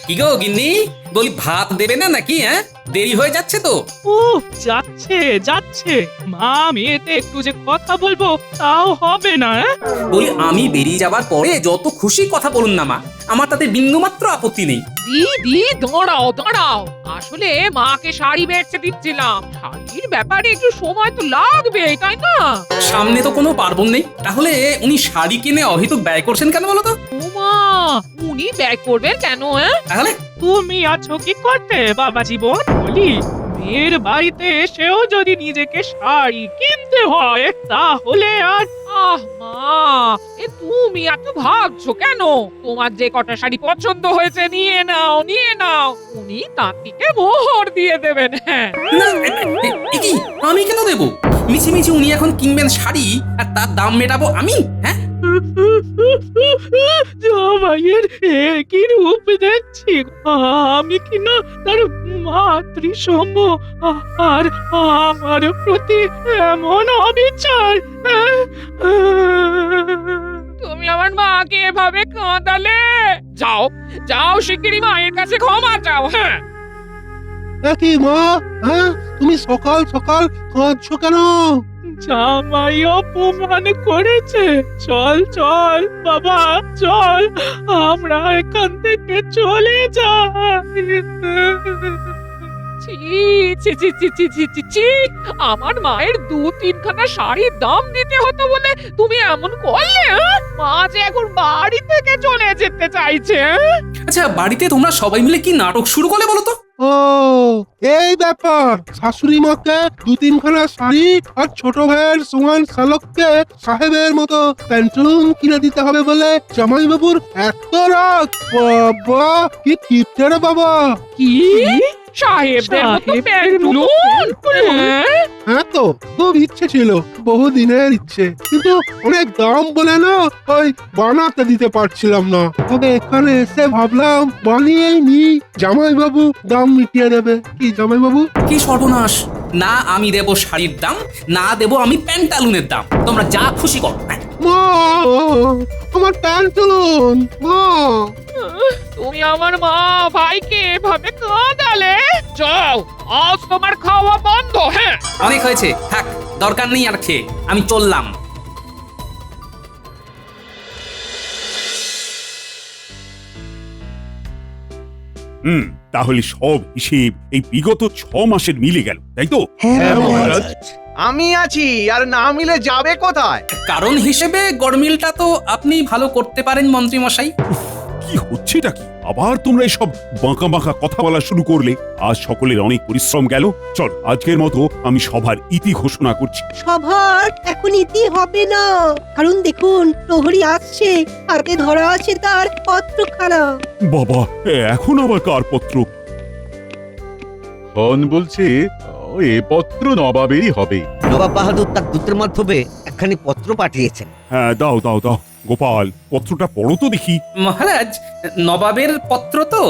কি গো গিন্নি, বলি ভাত দেবে না নাকি? হ্যাঁ, দেরি হয়ে যাচ্ছে তো। উফ, যাচ্ছে যাচ্ছে। মা মেয়েতে একটু যে কথা বলবো তাও হবে না। বলি আমি বেরিয়ে যাবার পরে যত খুশি কথা বলুন না মা, আমার তাতে বিন্দুমাত্র আপত্তি নেই। দিদি দাঁড়াও দাঁড়াও, আসলে মাকে শাড়ি বেচতে দিচ্ছিলাম। শাড়ির ব্যাপারে একটু সময় তো লাগবে, তাই না? সামনে তো কোনো পার্বণ নেই, তাহলে উনি শাড়ি কিনে অহেতুক ব্যয় করছেন কেন বলো তো? ওমা, উনি ব্যয় করবেন কেন? তাহলে তুমি আছো কি করতে বাবা জীবন? বলি মেয়ের বাড়িতে এসেও যদি নিজেকে শাড়ি কিনতে হয় তাহলে আর আহ মা, তুমি এত ভাবছো কেন? তোমার যে কটা শাড়ি পছন্দ হয়েছে নিয়ে নাও নিয়ে নাও, উনি তাঁতিকে মোহর দিয়ে দেবেন। হ্যাঁ, না, কি আমি কেন দেবো? মিছি মিছি উনি এখন কিনবেন শাড়ি আর তার দাম মেটাবো আমি? হ্যাঁ, জামাইয়ের কি রূপ দেখছি। আমি কি না তার মাতৃসম, আর আমার প্রতি এমন অবিচার। তুমি আমার মাকে এভাবে কাঁদালে। যাও যাও, শিগগিরই মায়ের কাছে ক্ষমা চাও। হ্যাঁ, কি মা, হ্যাঁ তুমি সকাল সকাল কাঁদছো কেন? জামাই অপমান করেছে। চল চল বাবা চল, আমরা এখান থেকে চলে যাই। ছি ছি ছি ছি ছি ছি ছি ছি, আমার মায়ের 2-3খানা শাড়ির দাম দিতে হতো বলে তুমি এমন করলে? মা যে এখন বাড়ি থেকে চলে যেতে চাইছে। আচ্ছা বাড়িতে তোমরা সবাই মিলে কি নাটক শুরু করলে বলো তো? ও এই ব্যাপার, শাশুড়ি মাকে 2-3খানা শাড়ি আর ছোট ভাইয়ের সুমান শালককে সাহেবের মতো প্যান্টুলুন কিনে দিতে হবে বলে জামাই বাবুর এত রাগ। বাবা কি কিপটে রে বাবা। কি সাহেবদের মতো সাহেবদের প্যান্টুলুন? হ্যাঁ? হ্যাঁ তো খুব ইচ্ছে ছিল, বহুদিনের ইচ্ছে, কিন্তু অনেক দাম বলে না ওই বানাতে দিতে পারছিলাম না। তবে এখানে এসে ভাবলাম বানিয়েই নি, জামাই বাবু দাম মিটিয়ে দেবে। কি জামাই বাবু? কি সর্বনাশ! না আমি দেবো শাড়ির দাম, না দেবো আমি প্যান্টালুনের দাম। তোমরা যা খুশি করো। হ্যাঁ। মা, আমার প্যান্টুলুন মা। তুমি আমার মা ভাইকে এভাবে কাঁদালে। যাও, আজ তোমার খাওয়া বন্ধ। হ্যাঁ, অনেক হয়েছে, থাক, দরকার নেই আর খেয়ে, আমি চললাম। তাহলে সব হিসেব এই বিগত 6 মাসের মিলে গেল, তাই তো? হ্যাঁ মহারাজ, আমি আছি, আর না মিলে যাবে কোথায়? কারণ হিসেবে গড়মিলটা তো আপনি ভালো করতে পারেন মন্ত্রী মশাই। কি হচ্ছেটা কি? আবার তোমরা এসব বাঁকা বাঁকা কথা বলা শুরু করলে। আজ সকলের অনেক পরিশ্রম গেল। চল আজকের মতো আমি সভার ইতি ঘোষণা করছি। সভার এখন ইতি হবে না, কারণ দেখুন প্রহরী আসছে, হাতে ধরা আছে তার পত্রখানা। বাবা, এখন আবার কার পত্র? খন বলছে এ পত্র নবাবেরই হবে। নবাব বাহাদুর তার দূতের মাধ্যমে একখানি পত্র পাঠিয়েছেন। হ্যাঁ, দাও দাও দাও। গোপাল, পত্রটা পড়ো তো দেখি। মহারাজ, নবাবের পত্র তো,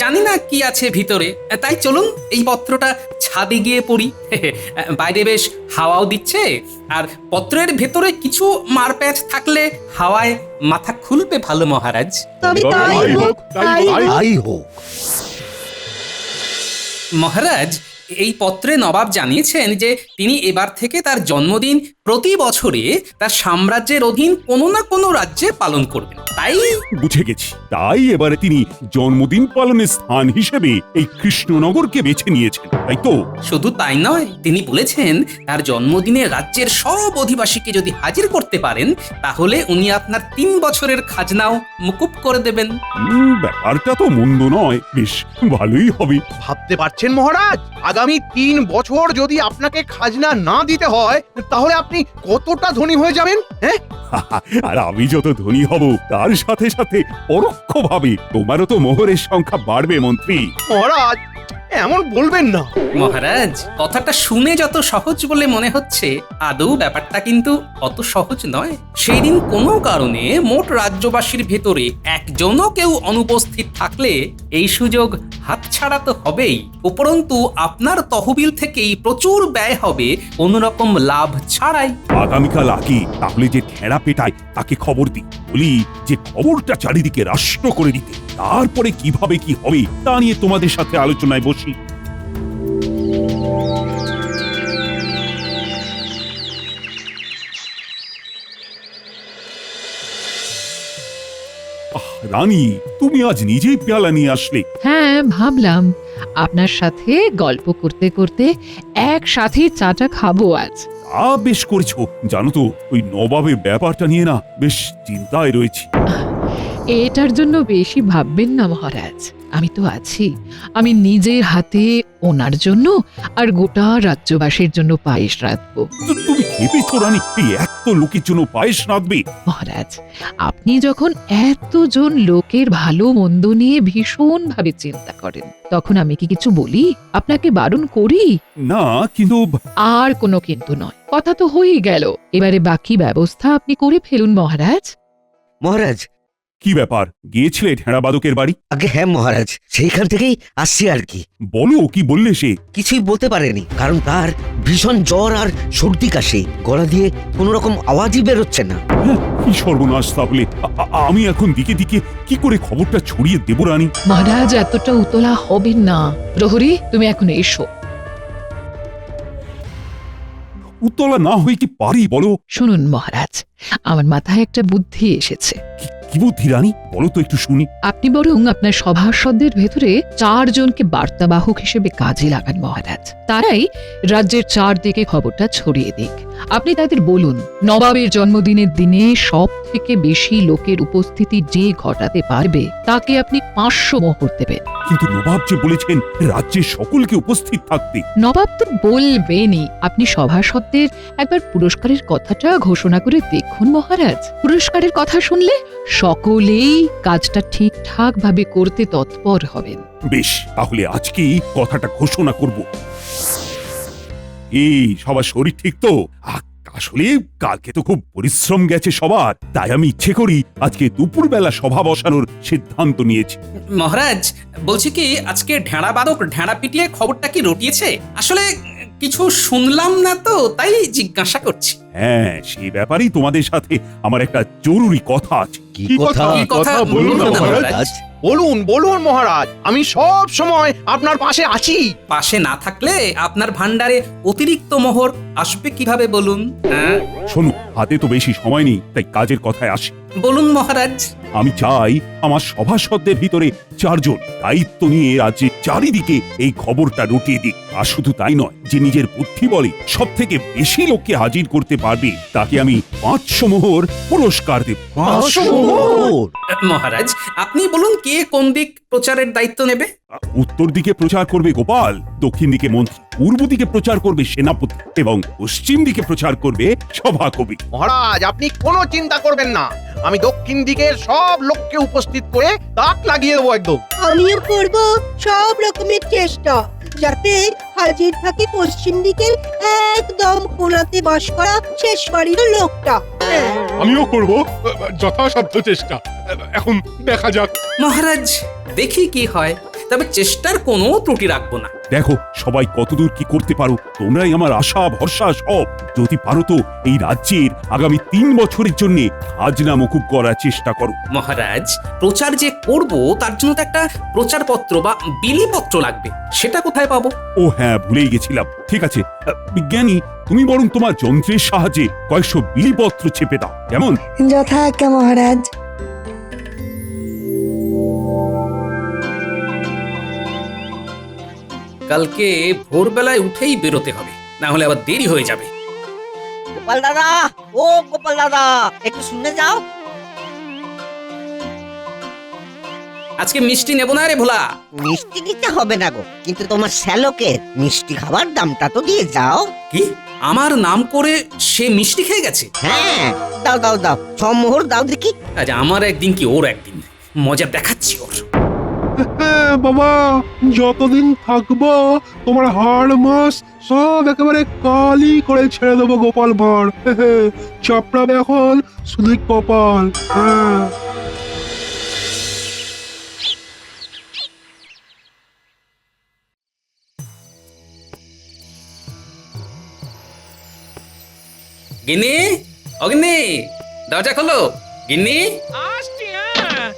জানি না কি আছে ভিতরে, তাই চলুন এই পত্রটা ছাদে গিয়ে পড়ি। বাইরে বেশ হাওয়াও দিচ্ছে, আর পত্রের ভেতরে কিছু মারপ্যাচ থাকলে হাওয়ায় মাথা খুলবে ভালো মহারাজ। তবে তাই তাই হোক, হোক, তাই হোক। তাই হোক। মহারাজ, এই পত্রে নবাব জানিয়েছেন যে তিনি এবার থেকে তার জন্মদিন প্রতি বছরে তার সাম্রাজ্যের অধীন কোনো না কোনো রাজ্যে পালন করবেন। তাই বুঝে গেছি। তাই এবারে তিনি জন্মদিন পালনের স্থান হিসেবে এই কৃষ্ণনগরকে বেছে নিয়েছেন, তাই তো? শুধু তাই নয়, তিনি বলেছেন তার জন্মদিনে রাজ্যের সব অধিবাসীকে যদি হাজির করতে পারেন তাহলে উনি আপনার 3 বছরের খাজনাও মুকুব করে দেবেন। ব্যাপারটা তো মন্দ নয়, বেশ ভালোই হবে। ভাবতে পারছেন মহারাজ, আগামী 3 বছর যদি আপনাকে খাজনা না দিতে হয় তাহলে আপনি কতটা ধনী হয়ে যাবেন? হ্যাঁ, আর আমি যত ধনী হব তার সাথে সাথে পরোক্ষভাবে তোমারও তো মোহরের সংখ্যা বাড়বে মন্ত্রী। মহারাজ এমন বলবেন না। মহারাজ, কথাটা শুনে যত সহজ বলে মনে হচ্ছে, আদৌ ব্যাপারটা কিন্তু অত সহজ নয়। সেই দিন কোনো কারণে মোট রাজ্যবাসীর ভেতরে একজনও কেউ অনুপস্থিত থাকলে এই সুযোগ হাতছাড়া তো হবেই, উপরন্তু আপনার তহবিল থেকেই প্রচুর ব্যয় হবে কোন রকম লাভ ছাড়াই। আগামীকাল আগে তাহলে যে ঠেড়া পেটায় তাকে খবর দিই, বলি যে খবরটা চারিদিকে রাষ্ট্র করে দিতে, তারপরে কিভাবে কি হবে তা নিয়ে তোমাদের সাথে আলোচনায় বসি। রানী, তুমি আজ নিজেই পেয়ালা নিয়ে আসলে। হ্যাঁ, ভাবলাম আপনার সাথে গল্প করতে করতে একসাথে চাটা খাবো আজ। তা বেশ করেছো। জানো তো, ওই নবাবের ব্যাপারটা নিয়ে না বেশ চিন্তায় রয়েছি। এটার জন্য বেশি ভাববেন না মহারাজ, আমি তো আছি। আমি নিজের হাতে ওনার জন্য আর গোটা রাজ্যবাসীর জন্য পায়েস রাঁধবো। তুমি ভেবেছো রানী এই এত লোকের জন্য পায়েস রাঁধবে? মহারাজ, আপনি যখন এতজন লোকের ভালো মন্দ নিয়ে ভীষণ ভাবে চিন্তা করেন, তখন আমি কি কিছু বলি? আপনাকে বারণ করি? না, কিন্তু আর কোনো কিন্তু নয়, কথা তো হয়েই গেল। এবারে বাকি ব্যবস্থা আপনি করে ফেলুন মহারাজ। মহারাজ, কি ব্যাপার, গিয়েছিলে ঢেড়াবাদকের বাড়ি? আগে হ্যাঁ মহারাজ, সেইখান থেকেই আসছি আর কি। বলো, কি বললে সে? কিছুই বলতে পারেনি, কারণ তার ভীষণ জ্বর আর সর্দি কাশি, গলা দিয়ে কোনো রকম আওয়াজই বেরোচ্ছে না। হ্যাঁ, কি সর্বনাশ! তাহলে আমি এখন দিকে দিকে কি করে খবরটা ছড়িয়ে দেব রানী? মহারাজ, এতটা উতলা হবেন না। প্রহরী, তুমি এখন এসো। উত্তলা না হয়ে কি পারি বলো? শুনুন মহারাজ, আমার মাথায় একটা বুদ্ধি এসেছে। কি বুদ্ধি রানী, বলো তো একটু শুনি। আপনি বরং আপনার সভাসদদের ভেতরে 4 জনকে বার্তাবাহক হিসেবে কাজে লাগান মহারাজ। তারাই রাজ্যের চারদিকে খবরটা ছড়িয়ে দিক। আপনি তাদের বলুন, নবাবের জন্মদিনের দিনে সব থেকে বেশি লোকের উপস্থিতি যে ঘটাতে পারবে তাকে আপনি 500 মোহর দেবেন। কিন্তু নবাব যে বলেছেন রাজ্যের সকলকে উপস্থিত থাকতে। নবাব তো বলবেনই, আপনি সভাসদদের একবার পুরস্কারের কথাটা ঘোষণা করে দেখুন মহারাজ। পুরস্কারের কথা শুনলে সকলেই কাজটা ঠিকঠাক ভাবে করতে তৎপর হবেন। বেশ, তাহলে আজকেই কথাটা ঘোষণা করব। এই সবার শরীর ঠিক তো? আসলে কালকে তো খুব পরিশ্রম গেছে সবার, তাই আমি ইচ্ছে করি আজকে দুপুরবেলা সভা বসানোর সিদ্ধান্ত নিয়েছি। মহারাজ, বলছি কি, আজকে ঢেড়াবাদক ঢেড়া পিটিয়ে খবরটা কি রটিয়েছে? আসলে কিছু শুনলাম না তো, তাই জিজ্ঞাসা করছি। হ্যাঁ, সেই ব্যাপারেই তোমাদের সাথে আমার একটা জরুরি কথা আছে। কি কথা? কি কথা বলুন না মহারাজ। বলুন বলুন মহারাজ, আমি সব সময় আপনার পাশে আছি। পাশে না থাকলে আপনার ভান্ডারে অতিরিক্ত মোহর আসবে কিভাবে বলুন? হ্যাঁ, শোনো, হাতে তো বেশি সময় নেই, তাই কাজের কথায় আসি। বলুন মহারাজ। আমি চাই আমার সভাসদদের ভিতরে 4 জন দায়িত্ব নিয়ে রাজ্যের চারিদিকে এই খবরটা রটিয়ে দিক। আর শুধু তাই নয়, যে নিজের বুদ্ধি বলে সব থেকে বেশি লোককে হাজির করতে পারবে তাকে আমি 500 মোহর পুরস্কার দেব। 500 মোহর? মহারাজ, আপনি বলুন কে কোন দিক প্রচারের দায়িত্ব নেবে? উত্তর দিকে প্রচার করবে গোপাল, দক্ষিণ দিকে মন্ত্রী, পূর্ব দিকে প্রচার করবে সেনাপতি এবং পশ্চিম দিকে প্রচার করবে সভাকবি। মহারাজ, আপনি কোনো চিন্তা করবেন না, আমি দক্ষিণ দিকের সব লোককে উপস্থিত করে তাক লাগিয়ে দেবো একদম। আমিও করব সব রকমের চেষ্টা যাতে হাজির থাকে পশ্চিম দিকের একদম কোণাতে বাস করা শেষ বাড়ির লোকটা। হ্যাঁ। আমিও করব যথাসাধ্য চেষ্টা। এখন দেখা যাক। মহারাজ, দেখি কি হয়, তবে চেষ্টার কোনো ত্রুটি রাখবো না। দেখো সবাই কতদূর কি করতে পারো, তোমরাই আমার আশা ভরসা সব। যদি পারো তো এই রাজ্যের আগামী 3 বছরের জন্য খাজনা মকুব করার চেষ্টা করো। মহারাজ, প্রচার যে করব তার জন্য তো একটা প্রচারপত্র বা বিলিপত্র লাগবে, সেটা কোথায় পাবো? ও হ্যাঁ, ভুলেই গেছিলাম। ঠিক আছে, বিজ্ঞানী, তুমি বরং তোমার যন্ত্রের সাহায্যে কয়েকশো বিলিপত্র চেপে দাও, কেমন? যথাজ্ঞা মহারাজ। কালকে ভোরবেলায় উঠেই বেরোতে হবে, না হলে আবার দেরি হয়ে যাবে। গোপাল দাদা, ও গোপাল দাদা, একটু শুনে যাও। আজকে মিষ্টি নেবো না রে ভোলা। মিষ্টি দিতে হবে না গো, কিন্তু তোমার শ্যালকের মিষ্টি খাবার দামটা তো দিয়ে যাও। কি, আমার নাম করে সে মিষ্টি খেয়ে গেছে? হ্যাঁ, দাও দাও দাও, 6 মোহর দাও দেখি। আজ আমার একদিন কি ওর একদিন, মজা দেখাচ্ছি ওর। হ্যাঁ বাবা, যতদিন থাকবো তোমার হাড় মাস সব একেবারে কালি করে ছেড়ে দেবো গোপাল ভাঁড়। চাপড়াবে এখন শুধু কপাল। হ্যাঁ। গিন্নি, অগিন্নি, দরজা খোলো গিন্নি। আসছি হ্যাঁ।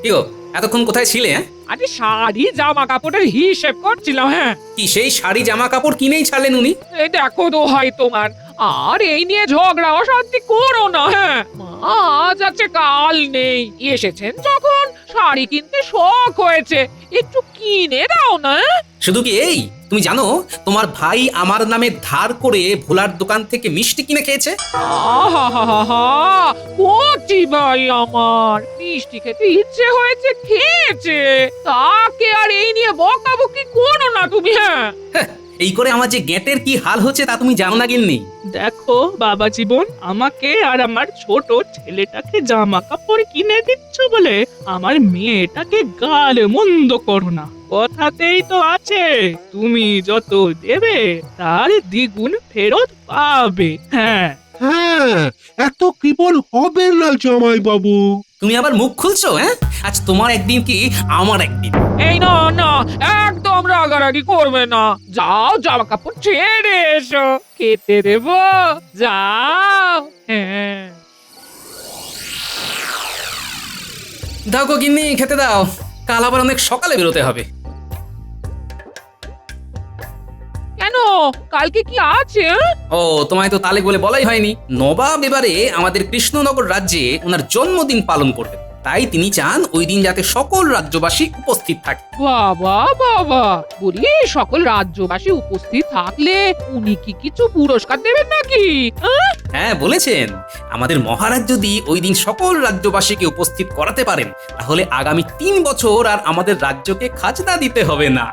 কি গো এতক্ষণ কোথায় ছিলে? হ্যাঁ আরে শাড়ি জামা কাপড়ের হিসেব করছিলাম হ্যাঁ। কি সেই শাড়ি জামা কাপড় কিনেই ছাড়লেন উনি? এই দেখো তো হয় তোমার, আর এই নিয়ে ঝগড়া অশান্তি করো না হ্যাঁ। আজ আছে কাল নেই, এসেছেন যখন শাড়ি কিনতে শখ হয়েছে, একটু কিনে দাও না হ্যাঁ? শুধু কি এই, তুমি জানো তোমার ভাই আমার নামে ধার করে ভোলার দোকান থেকে মিষ্টি কিনে খেয়েছে? আহাহাহা, কচি ভাই আমার, মিষ্টি খেতে ইচ্ছে হয়েছে খেয়েছে, তাকে আর এই নিয়ে বকাবকি করো না তুমি হ্যাঁ। হ্যাঁ, এই করে আমার যে গেটের কি হাল হচ্ছে তা তুমি জানো না গিন্নি? দেখো বাবা জীবন, আমাকে আর আমার ছোট ছেলেটাকে জামা কাপড় কিনে দিচ্ছ বলে আমার মেয়েটাকে গাল মন্দ করো না। কথাতেই তো আছে, তুমি যত দেবে তার দ্বিগুণ ফেরত পাবে হ্যাঁ। হ্যাঁ, এত কৃপণ হবে না জামাই বাবু। তুমি আবার মুখ খুলছো? হ্যাঁ, আজ তোমার একদিন কি আমার একদিন। এই না না, একদম রাগারাগি করবে না, যাও জামা কাপড় ছেড়ে এসো, খেতে দেব, যাও হ্যাঁ। দাও গো গিন্নি, খেতে দাও, কাল আবার অনেক সকালে বেরোতে হবে। কেন, কালকে কি আছে? ও, তোমায় তো তালে বলে বলাই হয়নি। নবাব এবারে আমাদের কৃষ্ণনগর রাজ্যে ওনার জন্মদিন পালন করবেন, তাই তিনি চান ওই দিন যাতে সকল রাজ্যবাসী উপস্থিত থাকে। বাবা বাবা, বলি সকল রাজ্যবাসী উপস্থিত থাকলে উনি কি কিছু পুরস্কার দেবেন নাকি? হ্যাঁ বলেছেন, আমাদের মহারাজ যদি ওই দিন সকল রাজ্যবাসীকে উপস্থিত করাতে পারেন তাহলে আগামী 3 বছর আর আমাদের রাজ্যকে খাজনা দিতে হবে না।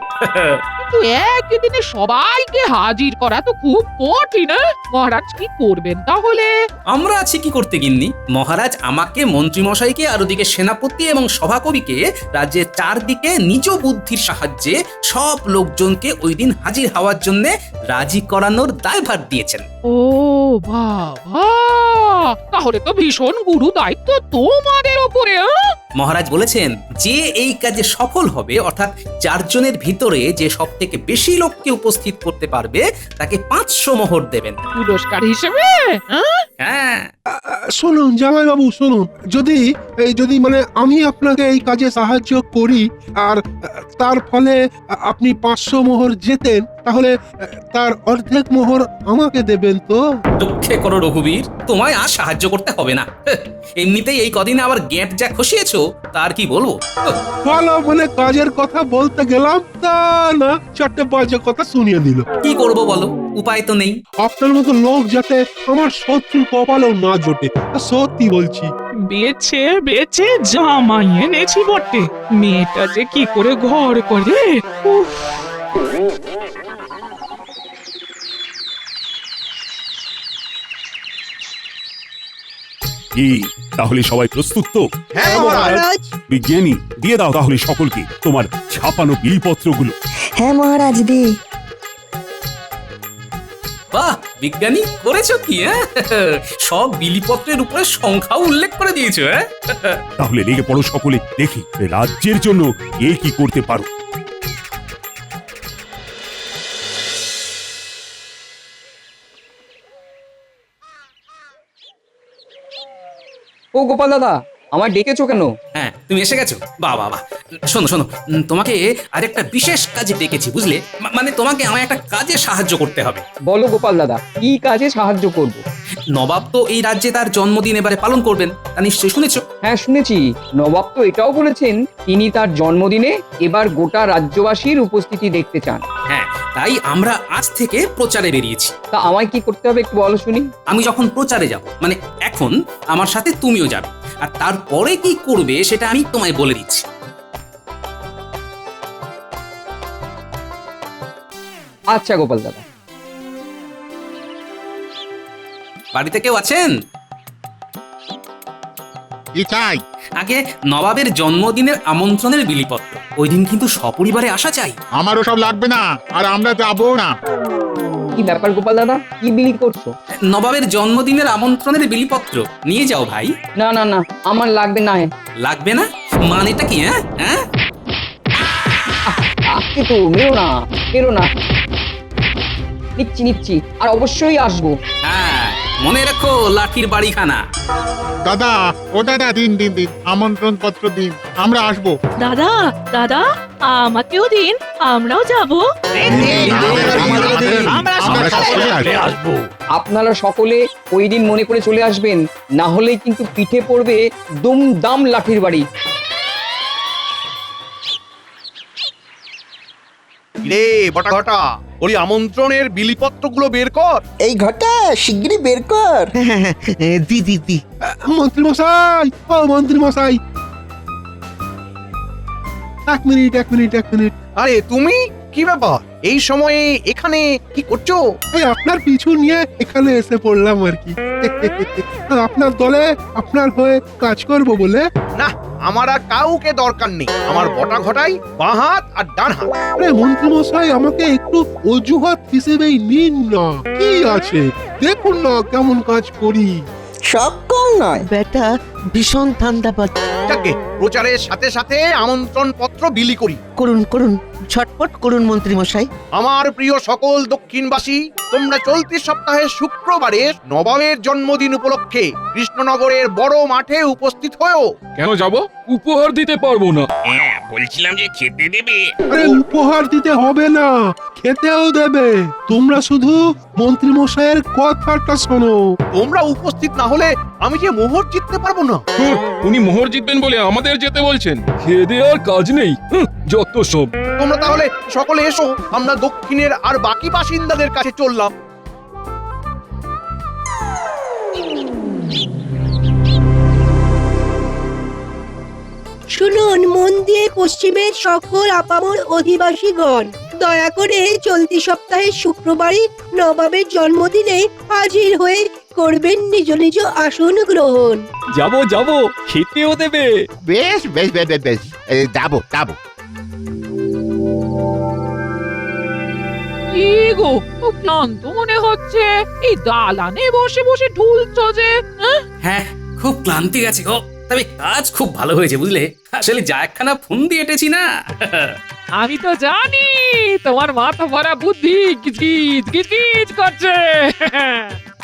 কিন্তু একই দিনে সবাইকে হাজির করা তো খুব কঠিন। মহারাজ কি করবেন তাহলে? আমরা আছি কি করতে গিন্নি, মহারাজ আমাকে, মন্ত্রীমশাইকে আর ওদিকে সেনাপতি এবং সভাকবিকে রাজ্যের চারদিকে নিজ বুদ্ধির সাহায্যে সব লোকজনকে ওই দিন হাজির হওয়ার জন্য রাজি করানোর দায়ভার দিয়েছেন। ও বাবা, তাহলে তো ভীষণ গুরু দায়িত্ব তোমাদের উপরে। মহারাজ বলেছেন যে এই কাজে সফল হবে, অর্থাৎ 4 জনের ভিতরে যে সব থেকে বেশি লোককে উপস্থিত করতে পারবে তাকে 500 মোহর দেবেন পুরস্কার হিসেবে। হ্যাঁ, শুনুন জামাই বাবু, শুনুন, যদি মানে আমি আপনাকে এই কাজে সাহায্য করি আর তার ফলে আপনি 500 মোহর জেতেন, তাহলে তার অর্ধেক মোহর আমাকে দেবেন তো? দুঃখে করো রঘুবীর, তোমায় আর সাহায্য করতে হবে না। এমনিতেই এই কদিনে আবার গেট যা খসিয়েছো তার কি বলবো। ভালো মানে কাজের কথা বলতে গেলাম, তা না 4টে বাজে কথা শুনিয়ে দিল। কি করব বলো, উপায় তো নেই। আপনার মতো লোক যাতে আমার শত্রুর কপালেও না জোটে, সত্যি বলছি। বেছে বেছে জামাই এনেছি বটে, মেয়েটা যে কি করে ঘর করে। উফ, কি তাহলে সবাই প্রস্তুত তো? হ্যাঁ মহারাজ। মহারাজ, বিজ্ঞানী, দিয়ে দাও তাহলে সকলকে তোমার ছাপানো বিলপত্রগুলো। হ্যাঁ মহারাজ দি। বাহ বিজ্ঞানী, করেছো কি? হ্যাঁ, সব বিলিপত্রের উপরে সংখ্যাও উল্লেখ করে দিয়েছো। হ্যাঁ, তাহলে লেগে পড়ো সকলে, দেখি রাজ্যের জন্য কে কি করতে পারো। ও গোপাল দাদা, আমায় ডেকেছো কেন? হ্যাঁ তুমি এসে গেছো, বাহ বাহ বাহ। শোনো শোনো, তোমাকে আরেকটা বিশেষ কাজে ডেকেছি বুঝলে, মানে তোমাকে আমায় একটা কাজে সাহায্য করতে হবে। বলো গোপাল দাদা, কি কাজে সাহায্য করব? নবাব তো এই রাজ্যে তার জন্মদিন এবারে পালন করবেন, তা নিশ্চয়ই শুনেছো। হ্যাঁ শুনেছি, নবাব তো এটাও বলেছেন তিনি তার জন্মদিনে এবার গোটা রাজ্যবাসীর উপস্থিতি দেখতে চান। হ্যাঁ, তাই আমরা আজ থেকে প্রচারে বেরিয়েছি। তা আমায় কি করতে হবে একটু বলো শুনি। আমি যখন প্রচারে যাব, মানে এখন আমার সাথে তুমিও যাবে, আর তারপরে কি করবে সেটা আমি তোমায় বলে দিচ্ছি। আচ্ছা গোপাল দাদা। বাড়িতে কেউ আছেন? কি চাই? আগে নবাবের জন্মদিনের আমন্ত্রণের বিলিপত্র, ওই দিন কিন্তু সপরিবারে আসা চাই। আমারও সব লাগবে না, আর আমরা যাবো না। কি ব্যাপার গোপাল দাদা, কি বিলি করছো? নবাবের জন্মদিনের আমন্ত্রণের বিলিপত্র নিয়ে যাও ভাই। না না না, আমার লাগবে না। লাগবে না মানেটা কি? হ্যাঁ হ্যাঁ, আজকে তো মেরো না, মেরো না। নিচ্ছি আর অবশ্যই আসবো। হ্যাঁ, মনে রেখো লাঠির বাড়িখানা। দাদা ও দাদা দিন দিন দিন আমন্ত্রণ পত্র দিন, আমরা আসবো। দাদা দাদা আমাকেও দিন, আমরাও যাব। আমরা সকলে আসবো। আপনারা সকলে ওই দিন মনে করে চলে আসবেন, না হলেই কিন্তু পিঠে পড়বে দুমদাম লাঠির বাড়ি। রে বটা ঘটা, ওই আমন্ত্রণের বিলিপত্রগুলো বের কর। এই ঘটা শিগগিরই বের কর। দি দি দি মন্ত্রী মশাই, ও মন্ত্রী মশাই, এক মিনিট। আরে তুমি, কি ব্যাপার এই সময়ে এখানে কি করছো? এই আপনার পিছু নিয়ে এখানে এসে পড়লাম আর কি। আপনার দলে আপনার হয়ে কাজ করব বলে। না, আমার আর কাউকে দরকার নেই। আমার বটা ঘটাই বাঁ হাত আর ডান হাত। আরে মন্ত্রী মশাই, আমাকে একটু অজুহাত হিসেবেই নিন না, কি আছে দেখুন না কেমন কাজ করি। সব কম নয়, বেটা ভীষণ ঠান্ডা পাচ্ছে। যাকে প্রচারের সাথে সাথে আমন্ত্রণ পত্র বিলি করি। করুন ছটপট করুন মন্ত্রী মশাই। আমার প্রিয় সকল দক্ষিণবাসী, তোমরা চলতি সপ্তাহের শুক্রবারে নবাবের জন্মদিন উপলক্ষে কৃষ্ণনগরের বড় মাঠে উপস্থিত হয়েও। কেন যাব? উপহার দিতে পারবো না। বলছিলাম যে খেতে দেবে। আরে উপহার দিতে হবে না, খেতেও দেবে। তোমরা শুধু মন্ত্রী মশাইয়ের কথাটা শোনো। তোমরা উপস্থিত না হলে আমি যে মোহর জিততে পারবো না। উনি মোহর জিতবেন বলে আমাদের যেতে বলছেন? খেয়ে দিয়ে আর কাজ নেই, যত সব। তোমরা তাহলে সকলে এসো, আমরা দক্ষিণের আর বাকি বাসিন্দাদের কাছে চললাম। শুনুন মন দিয়ে পশ্চিমের সকল আপামর অধিবাসীগণ, দয়া করে চলতি সপ্তাহের শুক্রবারই নবাবের জন্মদিনে হাজির হয়ে করবেন নিজ নিজ আসন গ্রহণ। যাব খেতেও দেবে। বেশ যাবো। কি গো, খুব ক্লান্ত মনে হচ্ছে। এই দালানে বসে বসে ঢুলছো যে। হ্যাঁ, খুব ক্লান্তি গেছে গো। তবে কাজ খুব ভালো হয়েছে বুঝলে। আসলে যা একখানা ফোন দিয়ে এটেছি না। আমি তো জানি তোমার মাথা ভরা বুদ্ধি কিচকিচ করছে।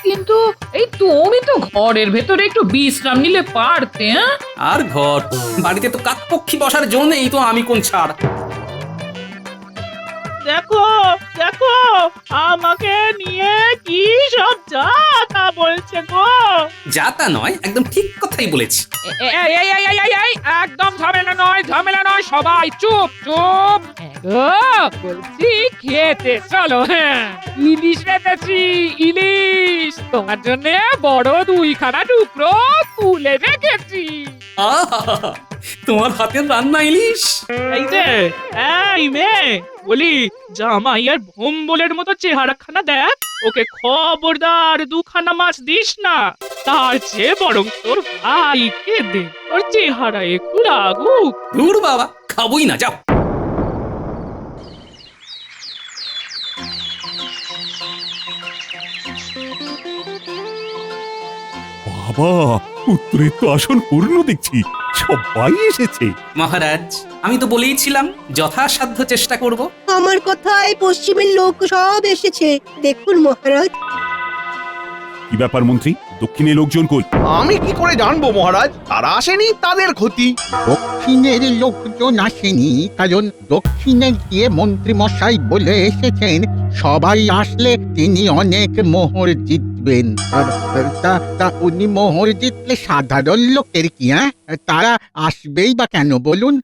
কিন্তু এই তুমি তো ঘরের ভেতরে একটু বিশ্রাম নিলে পারতে। আর ঘর বাড়িতে তো কাকপক্ষী বসার জন্য এই তো আমি কোন ছাড়। দেখো আমাকে নিয়ে কি সব যা তা বলছে গো। যা তা নয়, একদম ঠিক কথাই বলেছি। এই, একদম ঝামেলা নয়, সবাই চুপ। বলছি খেতে চলো। হ্যাঁ, ইলিশ রেখেছি, ইলিশ তোমার জন্য বড় 2খানা টুকরো তুলে রেখেছি। আহা, তোমার হাতের রান্না ইলিশ। এই মেয়ে, বলি জামাই আর ভোম্বলের মতো চেহারাখানা দেখ, ওকে খবরদার 2খানা মাছ দিস না। তার চেয়ে বরং তোর ভাইকে দে, ওর চেহারা একটু লাগুক। দূর বাবা, খাবোই না, যাও। বাবা, উত্তরের তো আসন পূর্ণ দেখছি, সবাই এসেছে। মহারাজ, আমি তো বলেইছিলাম যথাসাধ্য চেষ্টা করব। আমার কথায় পশ্চিমের লোক সব এসেছে, দেখুন মহারাজ। কি ব্যাপার মন্ত্রী, দক্ষিণে লোকজন কই? আমি কি করে জানবো মহারাজ? তারা আসেনি, তাদের ক্ষতি। দক্ষিণের লোকজন আসেনি, কারণ দক্ষিণে গিয়ে মন্ত্রী মশাই বলে এসেছেন সবাই আসলে তিনি অনেক মোহর জিতবেন। তা উনি মোহর জিতলে সাধারণ লোকের কি? তারা আসবেই বা কেন বলুন?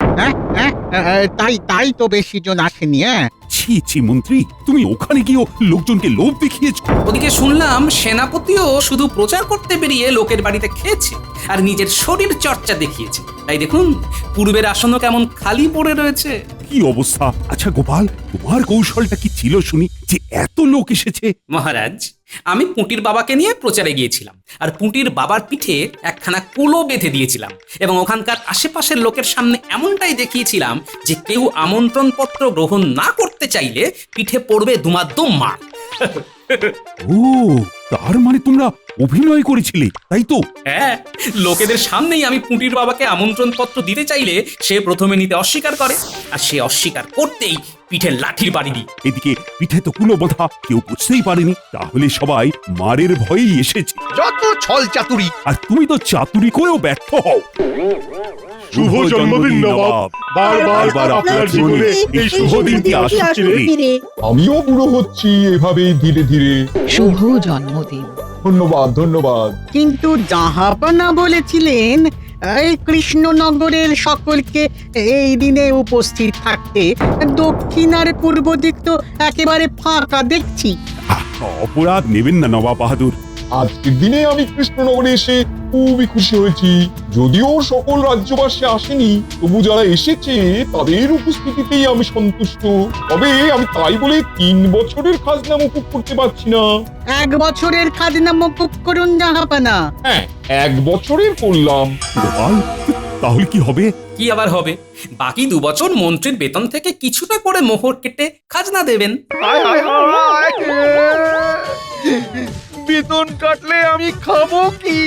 তাই তো বেশি জন আসেনি। ছি মন্ত্রী, তুমি ওখানে গিয়েও লোকজনকে লোভ দেখিয়েছ। ওদিকে শুনলাম সেনাপতিও শুধু প্রচার করতে বেরিয়ে লোকের বাড়িতে খেয়েছে আর নিজের শরীর চর্চা দেখিয়েছে। তাই দেখুন পূর্বের আসনও কেমন খালি পড়ে রয়েছে। কি অবস্থা! আচ্ছা গোপাল, তোমার কৌশলটা কি ছিল শুনি, যে এত লোক এসেছে? মহারাজ, আমি পুঁটির বাবাকে নিয়ে প্রচারে গিয়েছিলাম আর পুঁটির বাবার পিঠে একখানা কুলো বেঁধে দিয়েছিলাম এবং ওখানকার আশেপাশের লোকের সামনে এমনটাই দেখিয়েছিলাম যে কেউ আমন্ত্রণ পত্র গ্রহণ না করতে চাইলে পিঠে পড়বে দুমাদ্দম মার। ও, তার মানে তোমরা অভিনয় করেছিলে, তাই তো? হ্যাঁ, লোকেদের সামনেই আমি পুঁটির বাবাকে আমন্ত্রণ পত্র দিতে চাইলে সে প্রথমে নিতে অস্বীকার করে, আর সে অস্বীকার করতেই পিঠে লাঠির বাড়ি দিই। এদিকে পিঠে তো কুলো বাঁধা, কেউ বুঝতেই পারেনি। তাহলে সবাই মারের ভয়েই এসেছে। যত ছল চাতুরি। আর তুমি তো চাতুরি করেও ব্যর্থ হও। শুভ জন্মদিন নবাব। বারবার আপনার জীবনে এই শুভ দিনটি আসছে রে। আমিও বুড়ো হচ্ছি এভাবেই ধীরে ধীরে। শুভ জন্মদিন। ধন্যবাদ ধন্যবাদ। কিন্তু জাহাপানা বলেছিলেন এই কৃষ্ণনগরের সকলকে এই দিনে উপস্থিত থাকতে। দক্ষিণ আর পূর্ব দিক তো একেবারে ফাঁকা দেখছি। অপরাধ নেবেন না নবাব বাহাদুর। আজকের দিনে আমি কৃষ্ণনগরে এসে খুবই খুশি হয়েছি। যদিও সকল রাজ্যবাসী আসেনি, তবু যারা এসেছে তাদের উপস্থিতিতেই আমি সন্তুষ্ট। তবে আমি তাই বলে 3 বছরের খাজনা মকুব করতে পারছি না। 1 বছরের খাজনা মকুব করুন জাহাপানা। হ্যাঁ, 1 বছরের করলাম। গোপাল, তাহলে কি হবে? কি আবার হবে, বাকি 2 বছর মন্ত্রীর বেতন থেকে কিছুটা করে মোহর কেটে খাজনা দেবেন। হায় হায় হায়। বেতন কাটলে আমি খাবো কি?